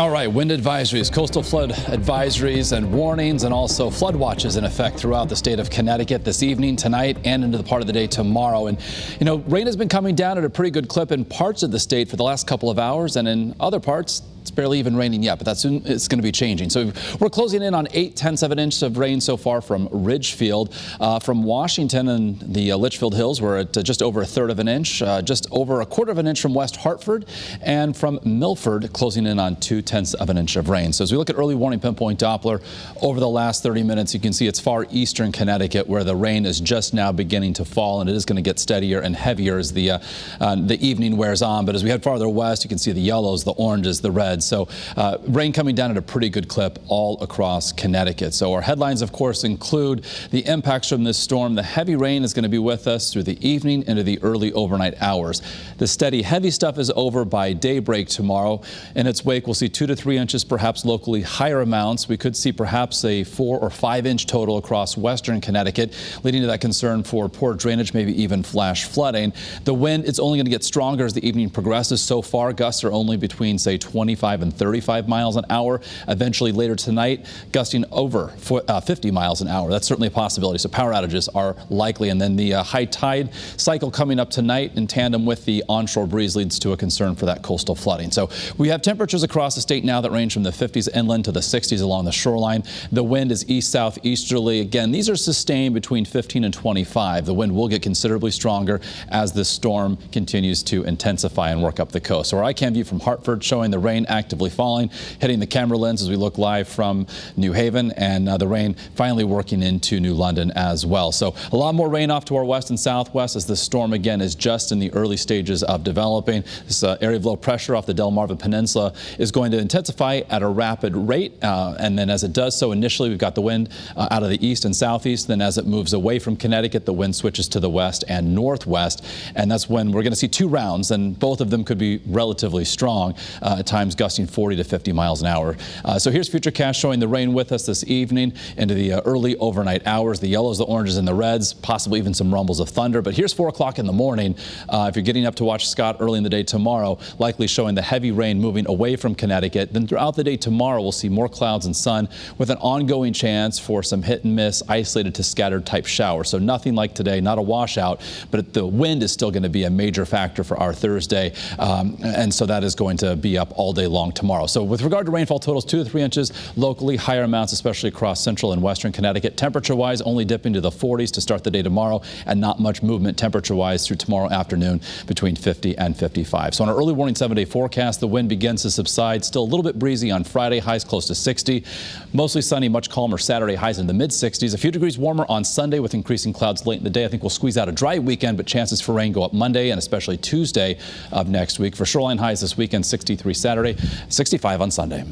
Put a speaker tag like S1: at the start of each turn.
S1: All right, wind advisories, coastal flood advisories and warnings, and also flood watches in effect throughout the state of Connecticut this evening, tonight, and into the part of the day tomorrow. And, you know, rain has been coming down at a pretty good clip in parts of the state for the last couple of hours, and in other parts, it's barely even raining yet, but it's going to be changing. So we're closing in on 8/10 of an inch of rain so far from Ridgefield. From Washington and the Litchfield Hills, we're at just over 1/3 of an inch, just over 1/4 of an inch from West Hartford, and from Milford closing in on 2/10 of an inch of rain. So as we look at early warning pinpoint Doppler over the last 30 minutes, you can see it's far eastern Connecticut where the rain is just now beginning to fall, and it is going to get steadier and heavier as the evening wears on. But as we head farther west, you can see the yellows, the oranges, the reds. So rain coming down at a pretty good clip all across Connecticut. So our headlines, of course, include the impacts from this storm. The heavy rain is going to be with us through the evening into the early overnight hours. The steady heavy stuff is over by daybreak tomorrow. In its wake, we'll see 2 to 3 inches, perhaps locally higher amounts. We could see perhaps a 4 or 5 inch total across western Connecticut, leading to that concern for poor drainage, maybe even flash flooding. The wind, it's only going to get stronger as the evening progresses. So far, gusts are only between, say, 25 and 35 miles an hour. Eventually later tonight, gusting over 50 miles an hour. That's certainly a possibility. So power outages are likely. And then the high tide cycle coming up tonight in tandem with the onshore breeze leads to a concern for that coastal flooding. So we have temperatures across the state now that range from the 50s inland to the 60s along the shoreline. The wind is east-southeasterly. Again, these are sustained between 15 and 25. The wind will get considerably stronger as this storm continues to intensify and work up the coast. So our ICAM view from Hartford showing the rain actively falling, hitting the camera lens as we look live from New Haven, and the rain finally working into New London as well. So a lot more rain off to our west and southwest as the storm again is just in the early stages of developing. This area of low pressure off the Delmarva Peninsula is going to intensify at a rapid rate, and then as it does so, initially we've got the wind out of the east and southeast. Then as it moves away from Connecticut, the wind switches to the west and northwest, and that's when we're going to see 2 rounds, and both of them could be relatively strong, at times gusting 40 to 50 miles an hour. So here's Futurecast showing the rain with us this evening into the early overnight hours. The yellows, the oranges, and the reds, possibly even some rumbles of thunder. But here's 4 o'clock in the morning. If you're getting up to watch Scott early in the day tomorrow, likely showing the heavy rain moving away from Connecticut. Then throughout the day tomorrow, we'll see more clouds and sun with an ongoing chance for some hit and miss, isolated to scattered type showers. So nothing like today, not a washout, but the wind is still going to be a major factor for our Thursday. And so that is going to be up all day long tomorrow. So with regard to rainfall totals, 2 to 3 inches, locally higher amounts, especially across central and western Connecticut. Temperature-wise, only dipping to the 40s to start the day tomorrow, and not much movement temperature-wise through tomorrow afternoon between 50 and 55. So on our early warning 7-day forecast, the wind begins to subside. Still a little bit breezy on Friday, highs close to 60. Mostly sunny, much calmer Saturday, highs in the mid-60s. A few degrees warmer on Sunday with increasing clouds late in the day. I think we'll squeeze out a dry weekend, but chances for rain go up Monday and especially Tuesday of next week. For shoreline highs this weekend, 63 Saturday, 65 on Sunday.